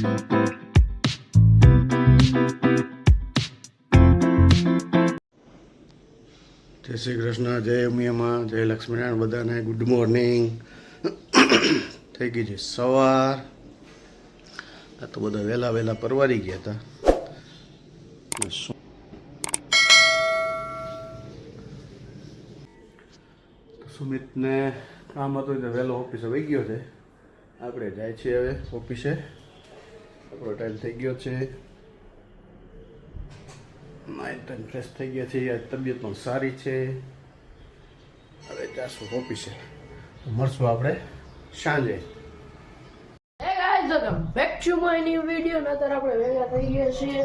જય શ્રી કૃષ્ણ, જય ઉમિયામાં, જય લક્ષ્મીનારાયણ, બધાને ગુડ મોર્નિંગ. થઈ ગઈ છે સવાર. આ તો બધા વહેલા વહેલા પરવારી ગયા હતા. સુમિતને કામ હતું એટલે વહેલો ઓફિસે વહી ગયો છે. આપણે જાય છીએ હવે ઓફિસે. આપણો ટાઈમ થઈ ગયો છે. માઇન્ડ પણ ફ્રેશ થઈ ગયા છે. આજ તબિયત પણ સારી છે. હવે જાશું ઓફિસે. મળશું આપણે સાંજે. Hey guys, welcome back to my new video. અત્યારે આપણે ભેગા થઈ ગયા છીએ.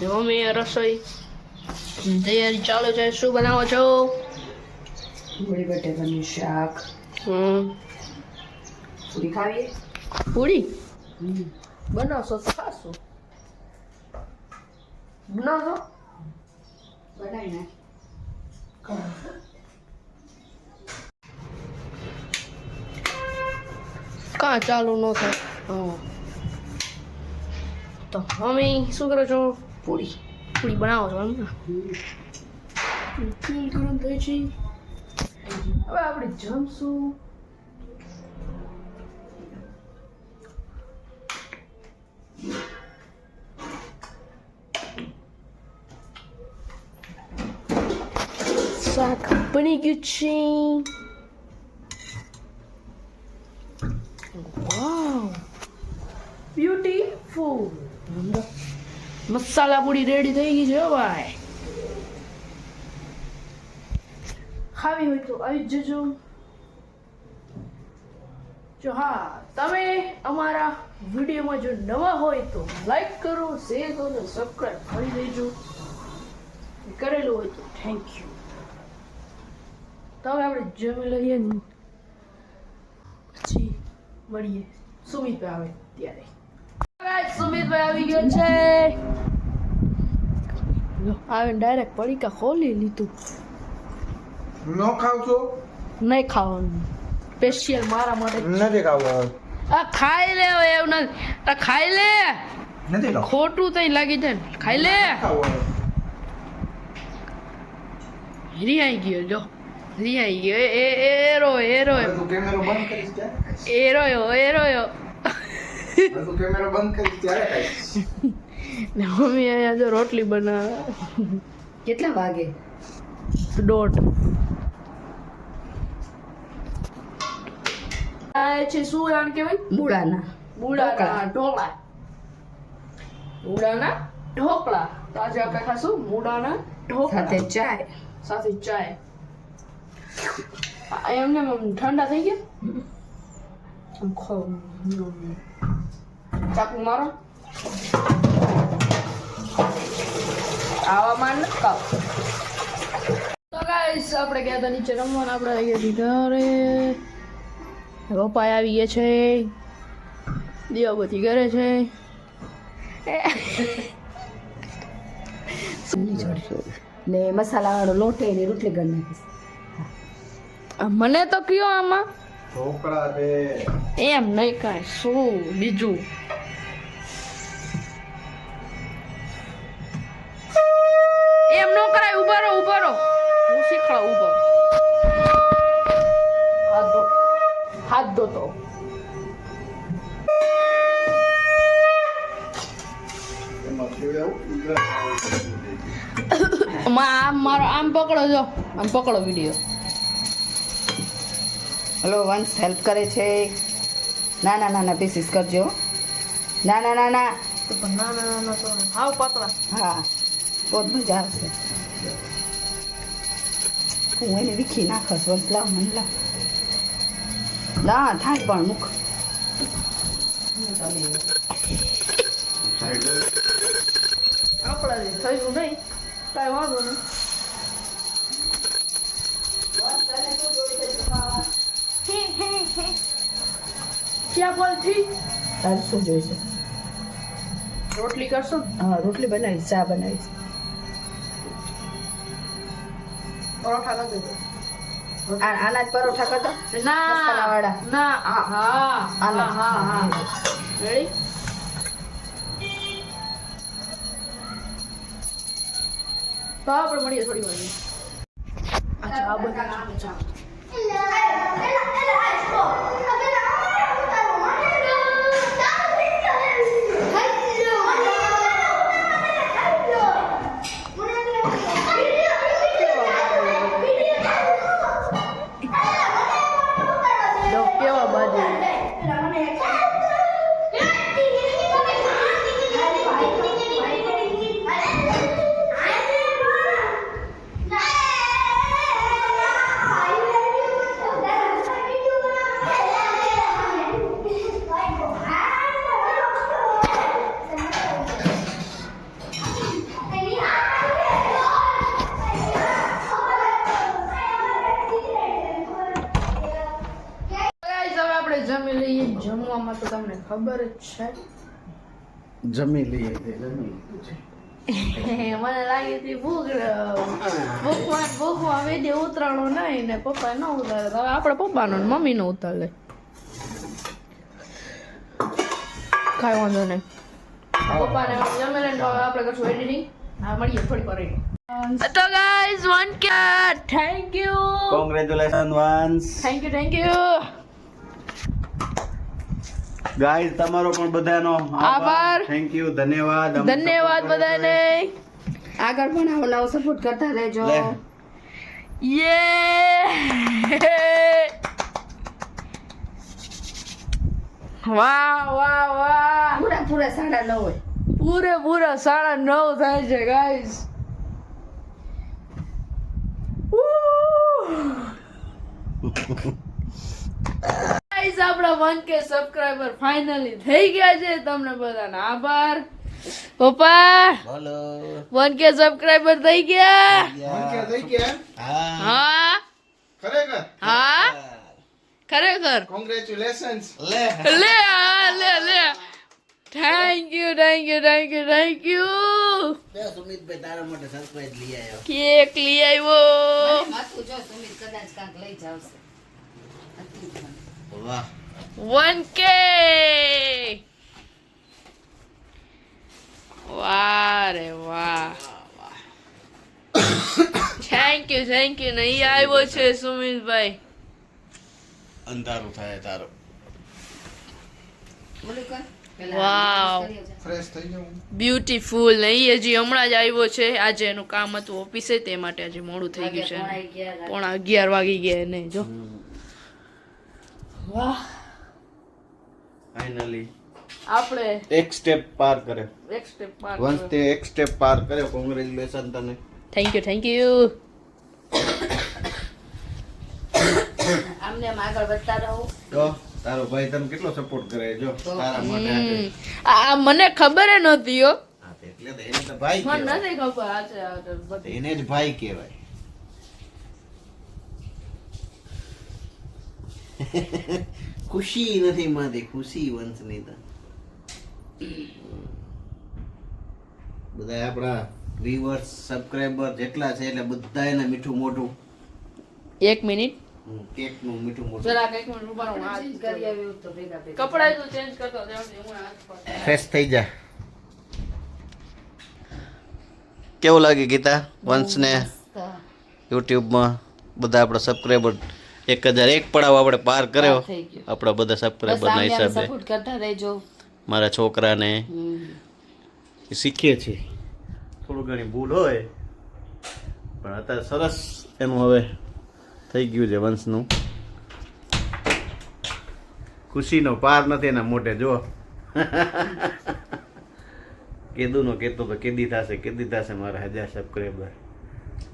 મમ્મી રસોઈ તૈયારી ચાલુ છે. શું બનાવો છો? પૂરી બટેકાનું શાક. પૂરી ખાવી? પૂરી બનાવશો તો ખાશું. બનાવશો? બનાવી નાખ. કાં ચાલુ ન થાય. તો મમ્મી શું કરો છો? પૂરી પૂરી બનાવો છો એમ ને? તેલ ગરમ થાય છે. હવે આપણે જમશું. શાક બની ગયું છે. વાવ, બ્યુટીફુલ. મસાલા પૂરી રેડી થઈ ગઈ છે ભાઈ. ખાવી હોય તો આવી જ જજો. જો હા, તમે અમારા વિડીયોમાં જો નવા હોય તો લાઈક કરો, શેર કરો, સબસ્ક્રાઈબ કરી દેજો. કરેલું હોય તો થેન્ક યુ. તો હવે આપણે જમી લઈએ ને પછી મળીએ. સુમિતભાઈ આવે ત્યારે. સુમિતભાઈ આવી ગયો છે. આવે ડાયરેક્ટ પડીકા ખોલી લીધું. ન ખાવ છો? નહીં ખાવાનું, સ્પેશિયલ મારા માટે નથી ખાવું. આ ખાઈ લે. હવે એવું નથી. આ ખાઈ લે. નથી ખાવું. ખોટું તઈ લાગી જાય ને. ખાઈ લે. રિહાઈ ગયો. જો રિહાઈ ગયો. એરો તું કેમેરો બંધ કરીશ ત્યારે એરોયો તું કેમેરો બંધ કરીશ ત્યારે ખાઈશ. ને મમ્મી અહીંયા જો રોટલી બનાવે. કેટલા વાગે? 1:30. આ છે શું આને કહેવાય? મૂળાના મૂળાના ઢોકળા. મૂળાના ઢોકળા. તો આજે આપણે ખાશું મૂળાના ઢોકળા સાથે ચાય. સાથે ચાય. એમને ઠંડા થઈ ગયા. આમ ચાકુ મારો. આવામાં ન ખાવ. તો ગાઈસ આપણે ગયા હતા નીચે રમવાના. આપણે આવી ગયા ઘરે. પપ્પા આવી ગયા છે. દીવાબત્તી કરે છે. ને મસાલા વાળો લોટ ને રોટલી કરી નાખીશ. મને તો કયો આમાં ઢોકળા છે. એમ નહીં કાંઈ. શું બીજું? એમ નો કરાય. ઉભા રહો. હું શીખવાડ. ઉભો હાથ ધોતો. એમાં કેવું આમ મારો આમ પકડો. જો આમ પકડો વિડીયો. હલો, વંશ હેલ્પ કરે છે. નાના પીસીસ કરજો. નાના ના તો હાવ પાતળા. હા, બહુ મજા આવશે. હું એને વીખી નાખસ. લાવ મને લાવ. ના થાય પણ મુખ. આપણાથી થયું નહીં. કાંઈ વાંધો નહીં. ક્યાં બોલથી? તારે શું જોઈશે? રોટલી કરશો? હા, રોટલી બનાવીશ, ચા બનાવીશ. પરોઠા કરી દેજો. આના જ પરોઠા કરતો ના મસાલાવાળા. ના હા હા આના. હા હા રેડી તો આપણે મળીએ થોડી વાર અચ્છા આ બધા કેવા બાજુ જમી લઈએ જમવામાં તો તમને ખબર જ છે જમી લઈએ તે જમી લીધું છે. મને લાગે છે ભૂખમાં વેદે ઉતરાણો નહીં ને પપ્પા ન ઉતારે તો હવે આપણે પપ્પાનો ને મમ્મીનો ઉતારે કાંઈ વાંધો નહીં પપ્પાને જમી લઈને તો હવે આપણે કરશું એડિટિંગ હા મળીએ થોડી વાર તો guys 1K thank you congratulation once thank you guys તમારો પણ બધાનો આભાર. થેન્ક યુ ધન્યવાદ ધન્યવાદ બધાને આગળ પણ આવો નવો સપોર્ટ કરતા રહેજો લે. યે વાહ વાહ વાહ પૂરા 9:30 હોય પૂરેપૂરા 9:30 થાય છે ગાઈસ ગાઈસ આપણા 1K સબસ્ક્રાઇબર ફાઇનલી થઈ ગયા છે તમને બધાનો આભાર પપ્પા બોલો 1K સબસ્ક્રાઇબર થઈ ગયા થઈ ગયા હા ખરેખર હા ખરેખર કોંગ્રેચ્યુલેશન્સ લે લે લે થેન્ક યુ સુમિતભાઈ તારા માટે સરપ્રાઈઝ લઈ આવ્યો કેક લઈ આવ્યો માથું જો સુમિત કદાચ કાંક લઈ જાવશે વાહ 1K વાહ રે વાહ થેન્ક યુ નહીં આવ્યો છે સુમિતભાઈ અંધારું થાય તારો બોલું કર વાવ ફ્રેશ થઈ જાઉં બ્યુટીફુલ નહીં હજી હમણાં જ આવ્યો છે આજે એનું કામ હતું ઓફિસે તે માટે આજે મોડું થઈ ગયું છે 11:30 વાગી ગયા ને જો વાહ ફાઇનલી આપણે એક સ્ટેપ પાર કર્યો એક સ્ટેપ પાર વન્સ તે એક સ્ટેપ પાર કર્યો કોંગ્રેચ્યુલેશન તને થેન્ક યુ આમને આમ આગળ વધતા રહો તો તારો ભાઈ તને કેટલો સપોર્ટ કરે જો તારા માટે આજે. આ મને ખબર નહોતી હો હા, તે એટલે તો એને તો ભાઈ મને કહેવાય. નથી ખબર આજે બધું એને જ ભાઈ કહેવાય ખુશી નથી મારી ખુશી વંશની તો બધા આપણા વ્યુઅર્સ સબસ્ક્રાઇબર જેટલા છે એટલે બધા એને મીઠું મોઢું એક મિનિટ કેક નું મીઠું મોઢું જરા કંઈક મિનિટ ઉભા રહો હાથ કરી આવ્યું તો ભેગા ભેગા કપડા તો ચેન્જ કરતો જાઉં હું હાથ પર ફ્રેશ થઈ જા કેવું લાગે ગીતા વંશને યુટ્યુબમાં બધા આપણા સબસ્ક્રાઇબર 1001 પડાવ આપણે પાર કર્યો થઈ ગયો. આપણા બધા સબસ્ક્રાઇબરના હિસાબે સપોર્ટ કરતા રહેજો મારા છોકરાને એ શીખીએ છીએ થોડું ઘણી ભૂલ હોય પણ અત્યારે સરસ એનું હવે થઈ ગયું છે વંશનું ખુશીનો પાર નથી એના મોઢે જો કેદુનો કેતો તો કેદી થશે મારા 1000 સબસ્ક્રાઇબર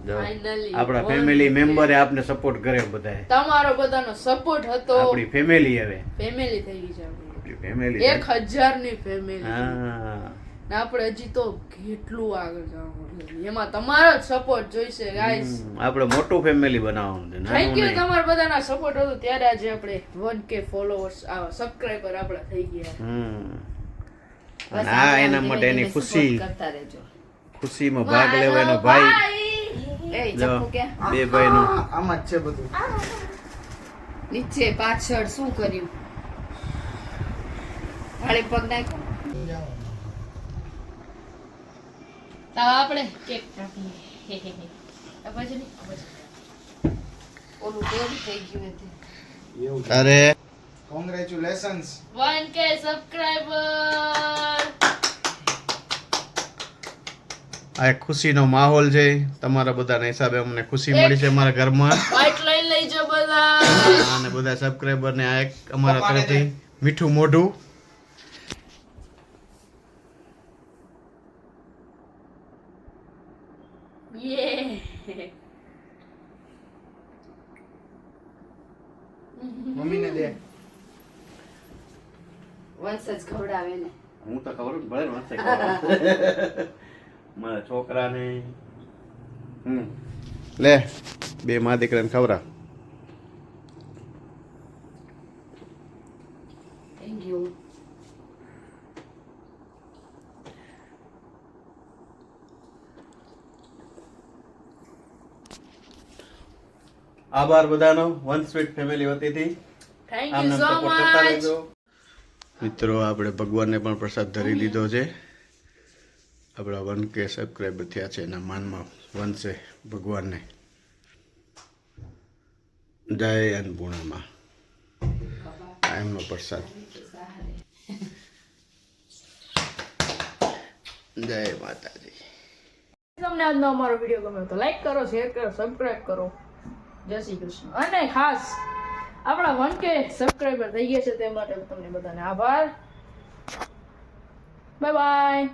જો Finally, આપણા ફેમિલી મેમ્બરે આપને સપોર્ટ કર્યો બધાએ તમારો બધાનો સપોર્ટ હતો આપણી ફેમિલી હવે ફેમિલી થઈ ગઈ છે આપણી આપણી ફેમિલી 1000 ની ફેમિલી હા ને આપણે હજી તો કેટલું આગળ જવાનું છે એમાં તમારો જ સપોર્ટ જોઈશે ગાઈસ આપણે મોટું ફેમિલી બનાવવાનું છે થેન્ક નાનું યુ નહીં. તમારા બધાના સપોર્ટ હતો ત્યારે આજે આપણે 1K ફોલોવર્સ સબસ્ક્રાઇબર આપણા થઈ ગયા અને આ એના માટે એની ખુશી કરતા રહેજો ખુશીમાં ભાગ લેવાનો ભાઈ એ જો ચપ્પુ ક્યાં બે ભાઈનું આમાં જ છે બધું. નીચે પાછળ શું કર્યું હાડે પગ નાખ્યો તો આપણે કેક કાપીએ પછી નહીં ઓલું કેવું થઈ ગયું હતું એવું છે. અરે Congratulations. 1K subscriber. આ એક ખુશીનો માહોલ છે તમારા બધાના હિસાબે અમને ખુશી મળી છે અમારા ઘરમાં વાઈટ લઈ લેજો બધા. અને બધા સબસ્ક્રાઇબર ને આ એક અમારા તરફથી મીઠું મોઢું યે. મમ્મીને દે. વંશ જ ખવડાવે ને હું તો ખબર ભલે મારા છોકરાને લે બે માં દીકરાને ખવરા થેન્ક યુ આભાર બધાનો વન સ્વીટ ફેમિલી વતીથી થેન્ક આમ યુ નામ સો સપોર્ટ કરતા મચ. રહેજો મિત્રો આપણે ભગવાનને પણ પ્રસાદ ધરી દીધો છે આપણા 1K સબસ્ક્રાઈબર થયા છે એના માનમાં વંશે ભગવાનને જય અન્નપૂર્ણામાં આ એમનો પ્રસાદ જય માતાજી. તમને આજનો અમારો વિડીયો ગમ્યો તો લાઈક કરો, શેર કરો, સબસ્ક્રાઇબ કરો. જય શ્રી કૃષ્ણ. અને ખાસ આપણા 1K સબસ્ક્રાઇબર થઈ ગયા છે તે માટે તમને બધાને આભાર. Bye bye.